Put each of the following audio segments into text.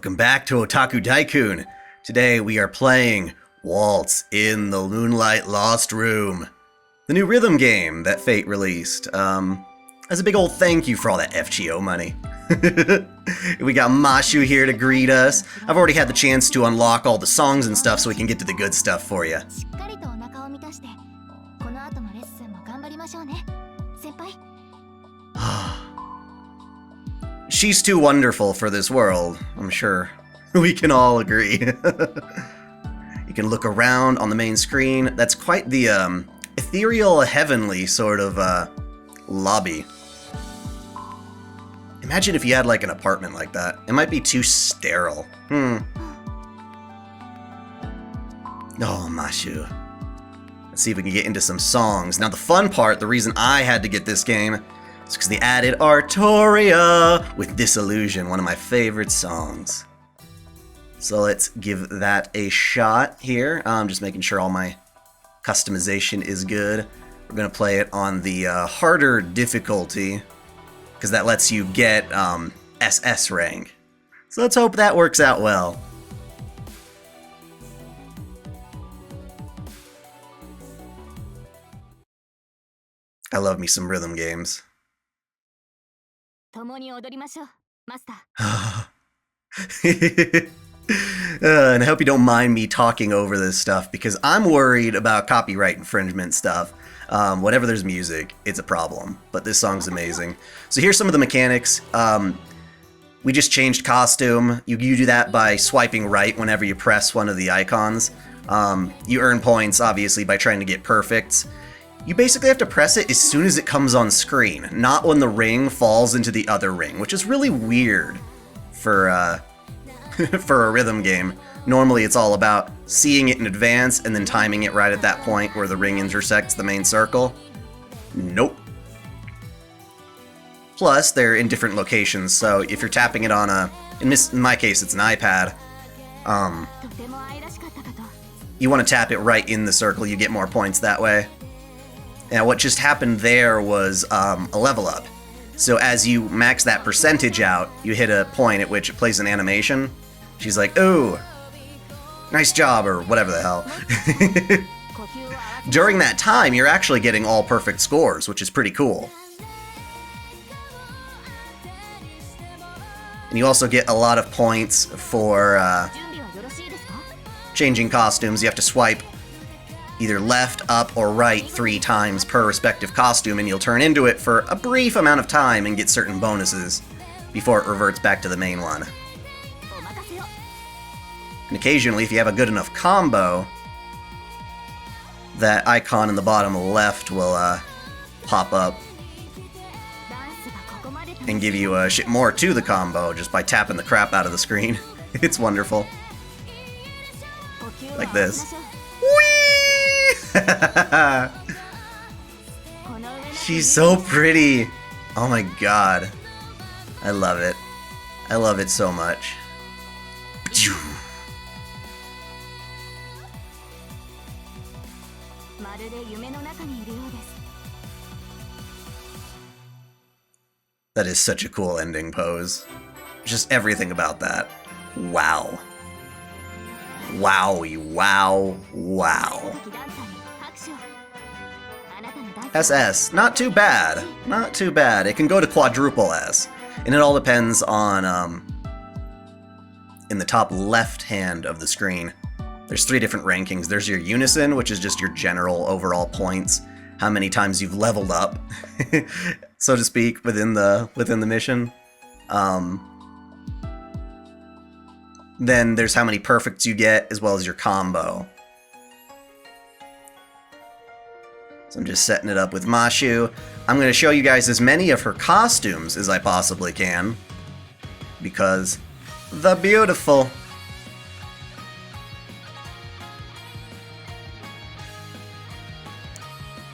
Welcome back to OtakuDaiKun. Today we are playing Waltz in the Moonlight Lost Room, the new rhythm game that Fate released. As a big old thank you for all that FGO money. We got Mashu here to greet us. I've already had the chance to unlock all the songs and stuff so we can get to the good stuff for you. She's too wonderful for this world, I'm sure. We can all agree. You can look around on the main screen. That's quite the ethereal, heavenly sort of lobby. Imagine if you had like an apartment like that. It might be too sterile. Oh, Mashu. Let's see if we can get into some songs. Now the fun part, the reason I had to get this game, is because they added Artoria with Disillusion, one of my favorite songs. So let's give that a shot here. I'm just making sure all my customization is good. We're going to play it on the harder difficulty, because that lets you get SS rank. So let's hope that works out well. I love me some rhythm games. And I hope you don't mind me talking over this stuff, because I'm worried about copyright infringement stuff. Whenever there's music, it's a problem. But this song's amazing. So here's some of the mechanics. We just changed costume. You do that by swiping right whenever you press one of the icons. You earn points, obviously, by trying to get perfects. You basically have to press it as soon as it comes on screen, not when the ring falls into the other ring, which is really weird for for a rhythm game. Normally it's all about seeing it in advance and then timing it right at that point where the ring intersects the main circle. Nope. Plus, they're in different locations, so if you're tapping it on in my case it's an iPad, you want to tap it right in the circle, you get more points that way. Now what just happened there was a level up. So as you max that percentage out, you hit a point at which it plays an animation. She's like, "Ooh, nice job," or whatever the hell. During that time, you're actually getting all perfect scores, which is pretty cool. And you also get a lot of points for changing costumes. You have to swipe either left, up, or right 3 times per respective costume, and you'll turn into it for a brief amount of time and get certain bonuses before it reverts back to the main one. And occasionally, if you have a good enough combo, that icon in the bottom left will pop up and give you shit more to the combo just by tapping the crap out of the screen. It's wonderful. Like this. She's so pretty. Oh my god. I love it. I love it so much. That is such a cool ending pose. Just everything about that. Wow. Wowie, wow, wow. SS, not too bad. Not too bad. It can go to quadruple S. And it all depends on, in the top left hand of the screen, there's 3 different rankings. There's your unison, which is just your general overall points, how many times you've leveled up, so to speak, within the mission. Then there's how many perfects you get, as well as your combo. So I'm just setting it up with Mashu. I'm going to show you guys as many of her costumes as I possibly can, because the beautiful.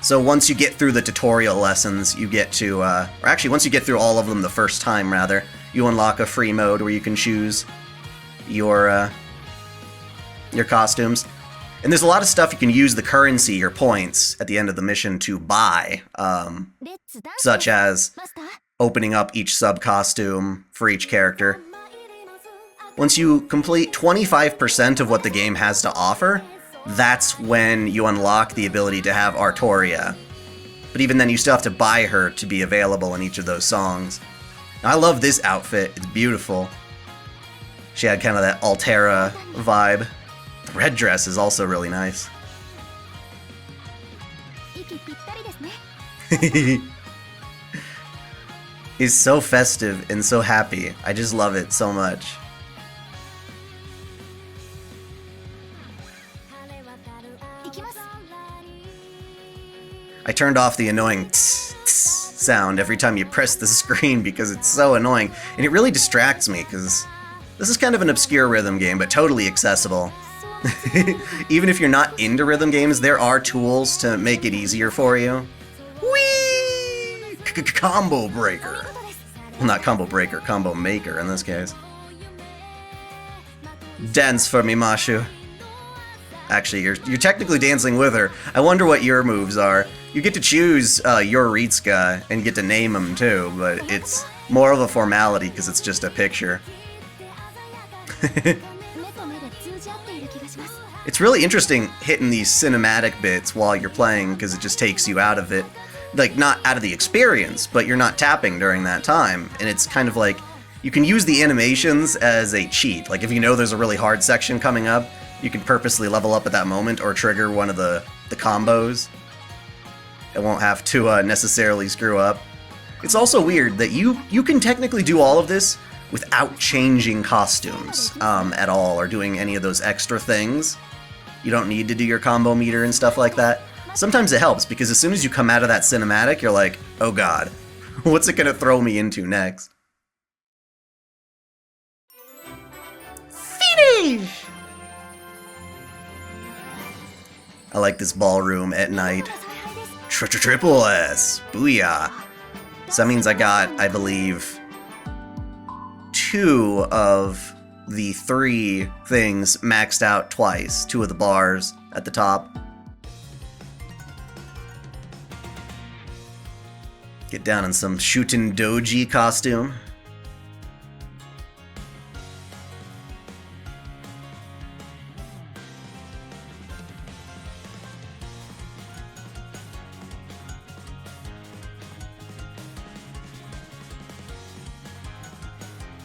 So once you get through the tutorial lessons, you get to, or actually once you get through all of them the first time, rather, you unlock a free mode where you can choose your costumes. And there's a lot of stuff you can use the currency, your points, at the end of the mission to buy, such as opening up each sub-costume for each character. Once you complete 25% of what the game has to offer, that's when you unlock the ability to have Artoria. But even then, you still have to buy her to be available in each of those songs. Now, I love this outfit. It's beautiful. She had kind of that Altera vibe. The red dress is also really nice. He's so festive and so happy. I just love it so much. I turned off the annoying tss, tss sound every time you press the screen because it's so annoying, and it really distracts me because this is kind of an obscure rhythm game, but totally accessible. Even if you're not into rhythm games, there are tools to make it easier for you. Whee! Combo breaker. Well, not combo breaker, combo maker in this case. Dance for me, Mashu. Actually, you're technically dancing with her. I wonder what your moves are. You get to choose your Ritsuka and get to name them too, but it's more of a formality because it's just a picture. It's really interesting hitting these cinematic bits while you're playing because it just takes you out of it. Like, not out of the experience, but you're not tapping during that time. And it's kind of like, you can use the animations as a cheat. Like, if you know there's a really hard section coming up, you can purposely level up at that moment or trigger one of the combos. It won't have to necessarily screw up. It's also weird that you can technically do all of this without changing costumes at all or doing any of those extra things. You don't need to do your combo meter and stuff like that. Sometimes it helps because as soon as you come out of that cinematic, you're like, oh god, what's it gonna throw me into next? Finish! I like this ballroom at night. Triple S! Booyah! So that means I got, I believe, 2 of the 3 things maxed out twice. 2 of the bars at the top. Get down in some Shuten Doji costume.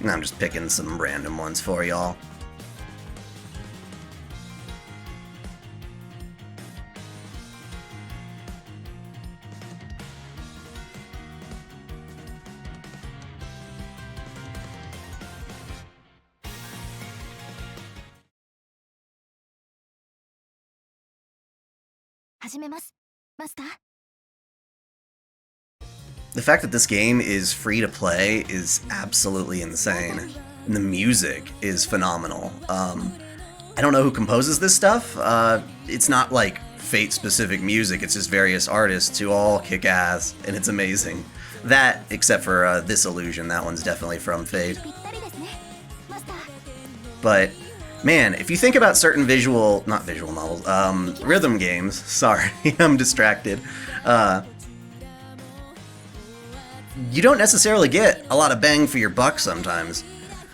And I'm just picking some random ones for y'all. The fact that this game is free to play is absolutely insane, and the music is phenomenal. I don't know who composes this stuff. It's not like Fate-specific music, it's just various artists who all kick ass, and it's amazing. That, except for this Illusion, that one's definitely from Fate. But man, if you think about certain not visual novels, rhythm games, sorry, I'm distracted, you don't necessarily get a lot of bang for your buck sometimes.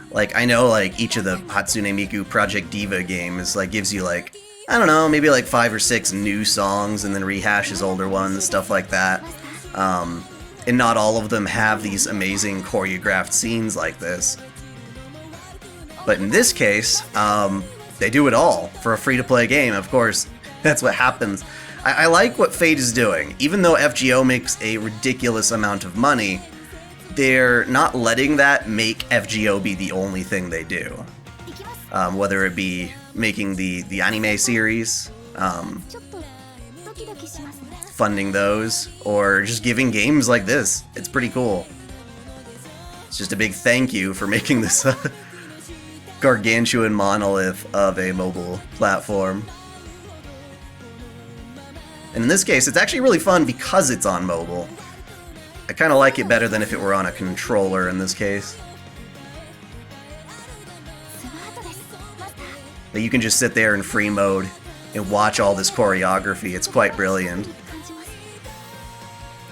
Like, I know, like, each of the Hatsune Miku Project Diva games, like, gives you, like, I don't know, maybe, like, 5 or 6 new songs and then rehashes older ones, stuff like that. And not all of them have these amazing choreographed scenes like this. But in this case, they do it all for a free-to-play game, of course. That's what happens. I like what Fate is doing. Even though FGO makes a ridiculous amount of money, they're not letting that make FGO be the only thing they do. Whether it be making the anime series, funding those, or just giving games like this. It's pretty cool. It's just a big thank you for making this gargantuan monolith of a mobile platform. And in this case, it's actually really fun because it's on mobile. I kind of like it better than if it were on a controller in this case. But you can just sit there in free mode and watch all this choreography. It's quite brilliant.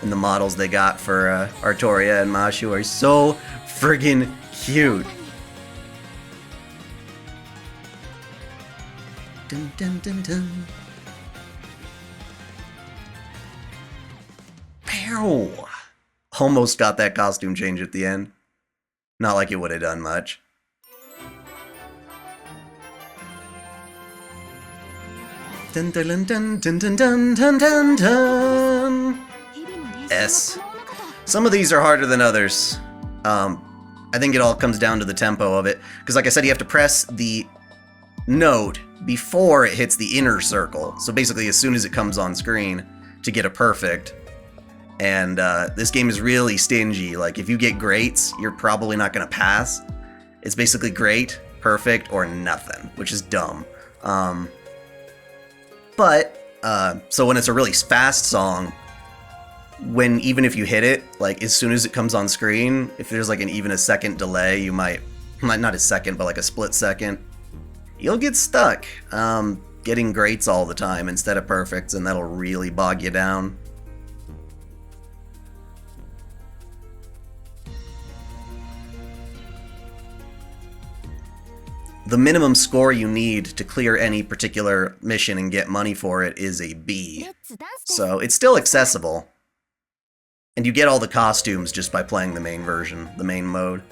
And the models they got for Artoria and Mashu are so friggin' cute. Dun, dun, dun, dun. Pew! Almost got that costume change at the end. Not like it would have done much. Dun dun dun dun dun dun dun dun dun. S. Some of these are harder than others. I think it all comes down to the tempo of it. Because like I said, you have to press the note before it hits the inner circle. So basically, as soon as it comes on screen to get a perfect. And this game is really stingy. Like, if you get greats, you're probably not going to pass. It's basically great, perfect, or nothing, which is dumb. So when it's a really fast song, even if you hit it, like, as soon as it comes on screen, if there's like even a second delay, you might not a second, but like a split second, you'll get stuck getting greats all the time instead of perfects, and that'll really bog you down. The minimum score you need to clear any particular mission and get money for it is a B. So it's still accessible. And you get all the costumes just by playing the main version, the main mode.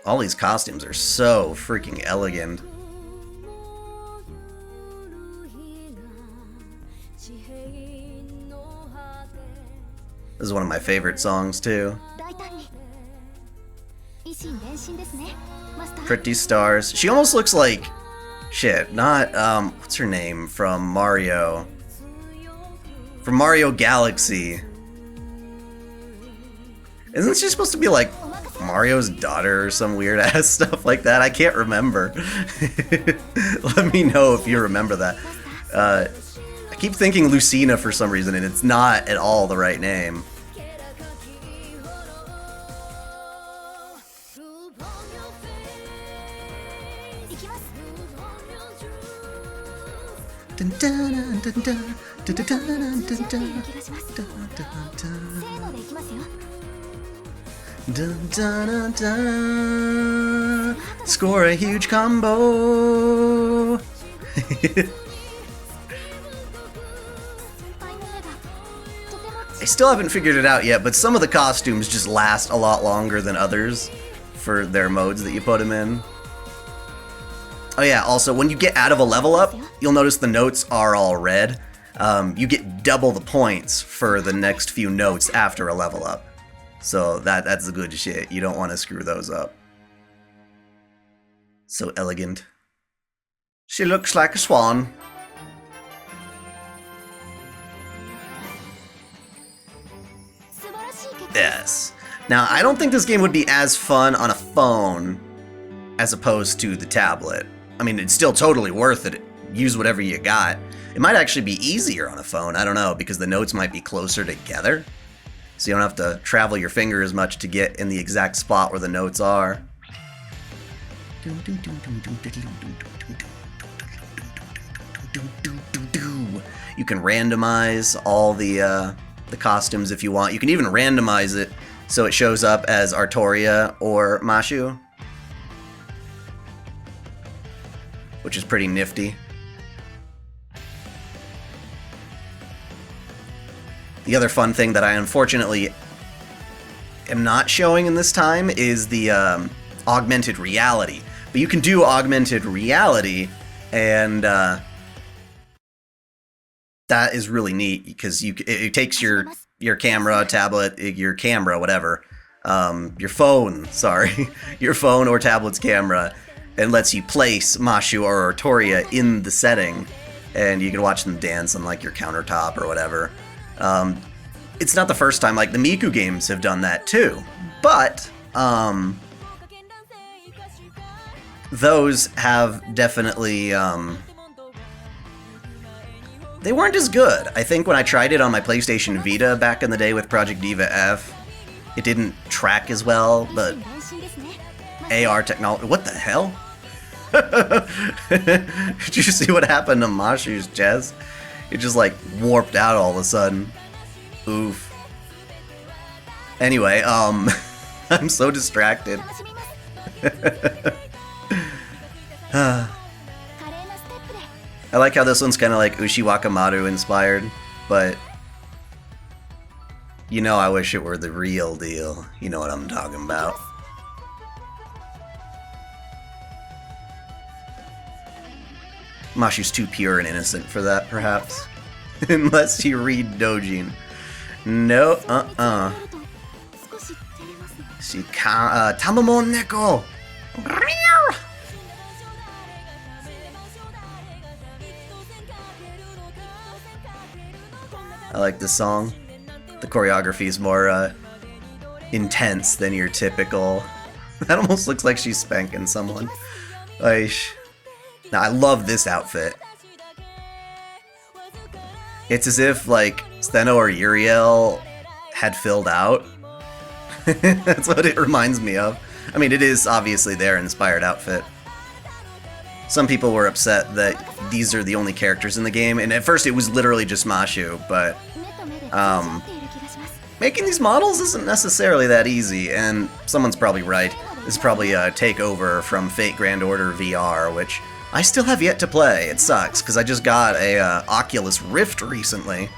All these costumes are so freaking elegant. This is one of my favorite songs, too. Pretty Stars. She almost looks like... Shit, not... what's her name? From Mario. From Mario Galaxy. Isn't she supposed to be like Mario's daughter or some weird ass stuff like that? I can't remember. Let me know if you remember that. I keep thinking Lucina for some reason, and it's not at all the right name. Score a huge combo. I still haven't figured it out yet, but some of the costumes just last a lot longer than others for their modes that you put them in. Oh yeah, also, when you get out of a level up, you'll notice the notes are all red. You get double the points for the next few notes after a level up. So that's the good shit. You don't want to screw those up. So elegant. She looks like a swan. Yes. Now, I don't think this game would be as fun on a phone as opposed to the tablet. I mean, it's still totally worth it. Use whatever you got. It might actually be easier on a phone. I don't know, because the notes might be closer together. So you don't have to travel your finger as much to get in the exact spot where the notes are. You can randomize all the costumes if you want. You can even randomize it so it shows up as Artoria or Mashu, which is pretty nifty. The other fun thing that I unfortunately am not showing in this time is the augmented reality. But you can do augmented reality, and that is really neat because it takes your camera, tablet, your camera, whatever, your phone, sorry, your phone or tablet's camera, and lets you place Mashu or Artoria in the setting, and you can watch them dance on like your countertop or whatever. It's not the first time, like the Miku games have done that too, but those have definitely, they weren't as good. I think when I tried it on my PlayStation Vita back in the day with Project Diva F, it didn't track as well, but AR technology, what the hell? Did you see what happened to Mashu's chest? It just like warped out all of a sudden. Oof. Anyway, I'm so distracted. I like how this one's kind of like Ushi Wakamatsu inspired, but you know I wish it were the real deal. You know what I'm talking about. Mashu's too pure and innocent for that, perhaps. Unless you read Dojin. No, She can't, Tamamo Neko! I like this song. The choreography is more, intense than your typical... That almost looks like she's spanking someone. Now, I love this outfit. It's as if, like, Steno or Uriel had filled out. That's what it reminds me of. I mean, it is obviously their inspired outfit. Some people were upset that these are the only characters in the game, and at first it was literally just Mashu, but making these models isn't necessarily that easy, and someone's probably right. This is probably a takeover from Fate Grand Order VR, which I still have yet to play. It sucks, because I just got a Oculus Rift recently.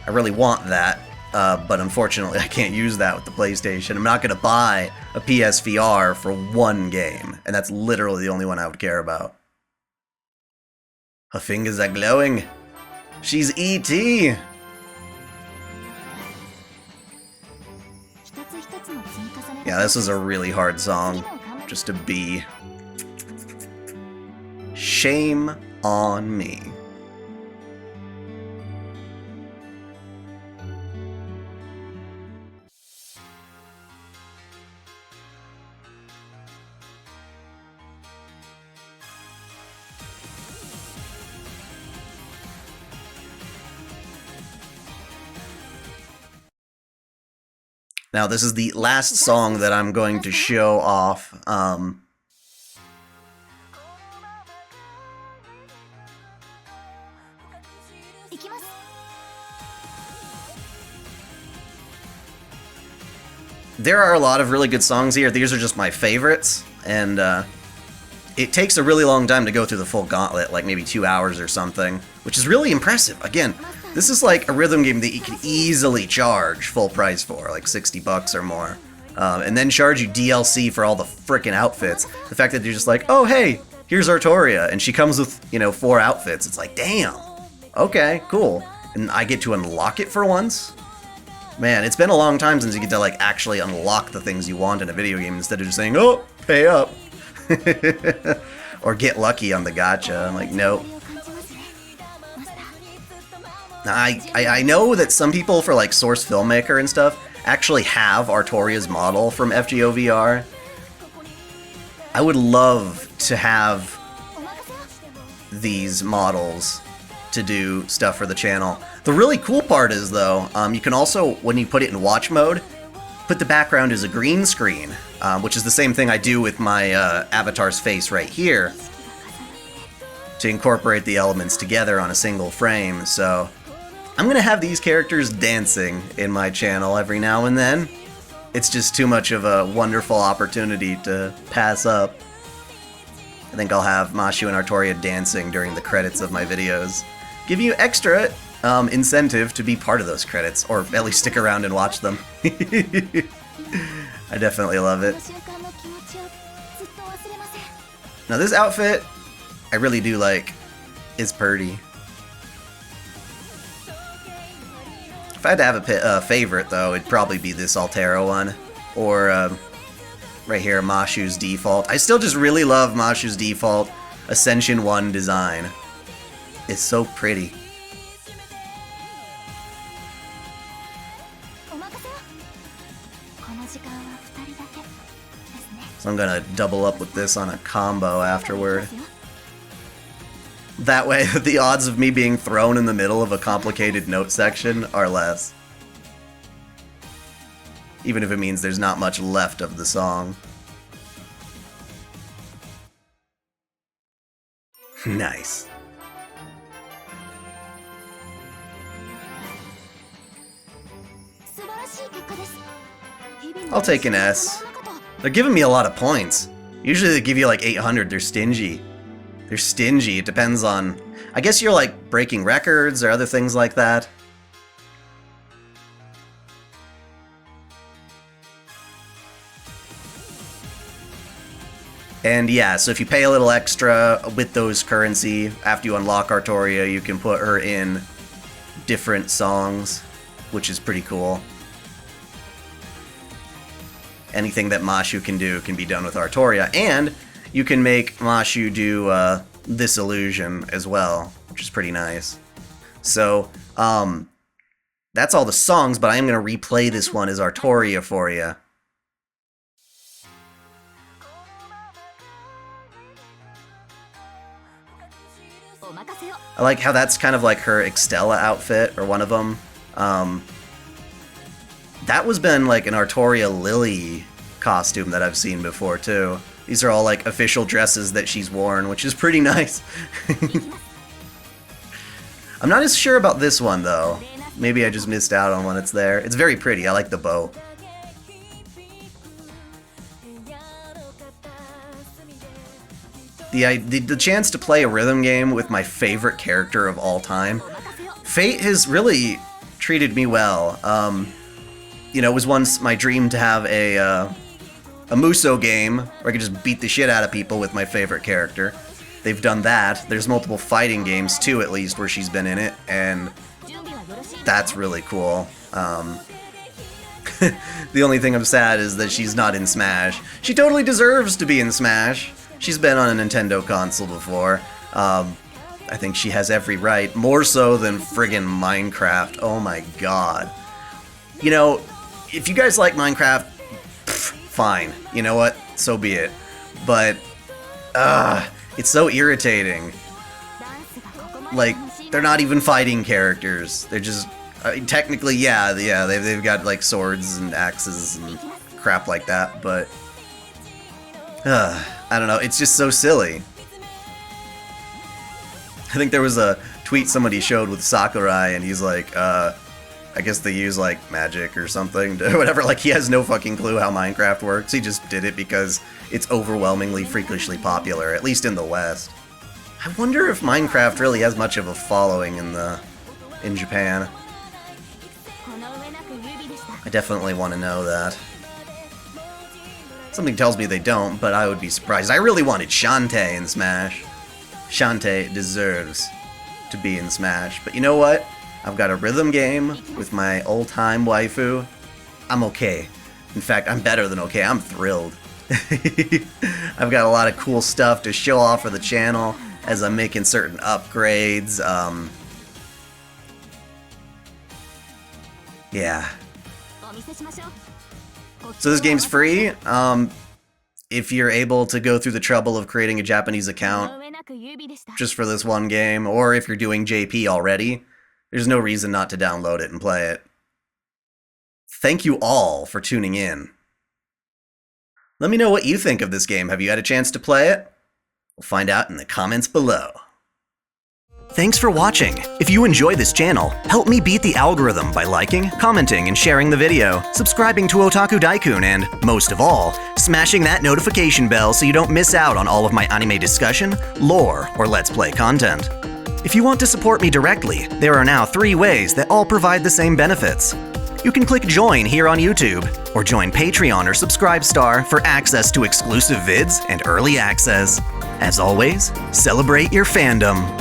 I really want that, but unfortunately I can't use that with the PlayStation. I'm not going to buy a PSVR for one game, and that's literally the only one I would care about. Her fingers are glowing. She's E.T. Yeah, this is a really hard song just to be. Shame on me. Now, this is the last song that I'm going to show off. There are a lot of really good songs here. These are just my favorites, and it takes a really long time to go through the full gauntlet, like maybe 2 hours or something, which is really impressive. Again, this is like a rhythm game that you can easily charge full price for, like 60 bucks or more, and then charge you DLC for all the frickin' outfits. The fact that you're just like, oh hey, here's Artoria, and she comes with, you know, 4 outfits. It's like, damn, okay, cool. And I get to unlock it for once? Man, it's been a long time since you get to, like, actually unlock the things you want in a video game instead of just saying, oh, pay up. Or get lucky on the gacha. I'm like, nope. Now, I know that some people for, like, Source Filmmaker and stuff actually have Artoria's model from FGO VR. I would love to have these models to do stuff for the channel. The really cool part is, though, you can also, when you put it in watch mode, put the background as a green screen, which is the same thing I do with my avatar's face right here, to incorporate the elements together on a single frame. So I'm going to have these characters dancing in my channel every now and then. It's just too much of a wonderful opportunity to pass up. I think I'll have Mashu and Artoria dancing during the credits of my videos. Give you extra incentive to be part of those credits, or at least stick around and watch them. I definitely love it. Now this outfit, I really do like. It's pretty. If I had to have a favorite, though, it'd probably be this Altera one, or right here, Mashu's default. I still just really love Mashu's default Ascension 1 design. It's so pretty. So I'm gonna double up with this on a combo afterward. That way, the odds of me being thrown in the middle of a complicated note section are less. Even if it means there's not much left of the song. Nice. I'll take an S. They're giving me a lot of points. Usually they give you like 800. They're stingy. They're stingy. It depends on... I guess you're like breaking records or other things like that. And yeah, so if you pay a little extra with those currency, after you unlock Artoria, you can put her in different songs, which is pretty cool. Anything that Mashu can do can be done with Artoria, and you can make Mashu do this illusion as well, which is pretty nice. So, that's all the songs, but I am going to replay this one as Artoria for you. I like how that's kind of like her Extella outfit, or one of them. That was been like an Artoria Lily costume that I've seen before too. These are all like official dresses that she's worn, which is pretty nice. I'm not as sure about this one though. Maybe I just missed out on when it's there. It's very pretty. I like the bow. The chance to play a rhythm game with my favorite character of all time. Fate has really treated me well. You know, it was once my dream to have a Muso game where I could just beat the shit out of people with my favorite character. They've done that. There's multiple fighting games too, at least, where she's been in it, and that's really cool. The only thing I'm sad is that she's not in Smash. She totally deserves to be in Smash. She's been on a Nintendo console before. I think she has every right, more so than friggin' Minecraft. Oh my god. You know, if you guys like Minecraft, fine. You know what? So be it. But, it's so irritating. Like, they're not even fighting characters. They're just, technically, yeah, they've got, like, swords and axes and crap like that, but, I don't know, it's just so silly. I think there was a tweet somebody showed with Sakurai, and he's like, I guess they use, like, magic or something, or whatever. Like, he has no fucking clue how Minecraft works. He just did it because it's overwhelmingly, freakishly popular, at least in the West. I wonder if Minecraft really has much of a following in Japan. I definitely want to know that. Something tells me they don't, but I would be surprised. I really wanted Shantae in Smash. Shantae deserves to be in Smash. But you know what? I've got a rhythm game with my old-time waifu. I'm okay. In fact, I'm better than okay. I'm thrilled. I've got a lot of cool stuff to show off for the channel as I'm making certain upgrades. Yeah. So this game's free. If you're able to go through the trouble of creating a Japanese account just for this one game, or if you're doing JP already, there's no reason not to download it and play it. Thank you all for tuning in. Let me know what you think of this game. Have you had a chance to play it? We'll find out in the comments below. Thanks for watching. If you enjoy this channel, help me beat the algorithm by liking, commenting, and sharing the video, subscribing to OtakuDaiKun, and, most of all, smashing that notification bell so you don't miss out on all of my anime discussion, lore, or Let's Play content. If you want to support me directly, there are now 3 ways that all provide the same benefits. You can click join here on YouTube, or join Patreon or Subscribestar for access to exclusive vids and early access. As always, celebrate your fandom.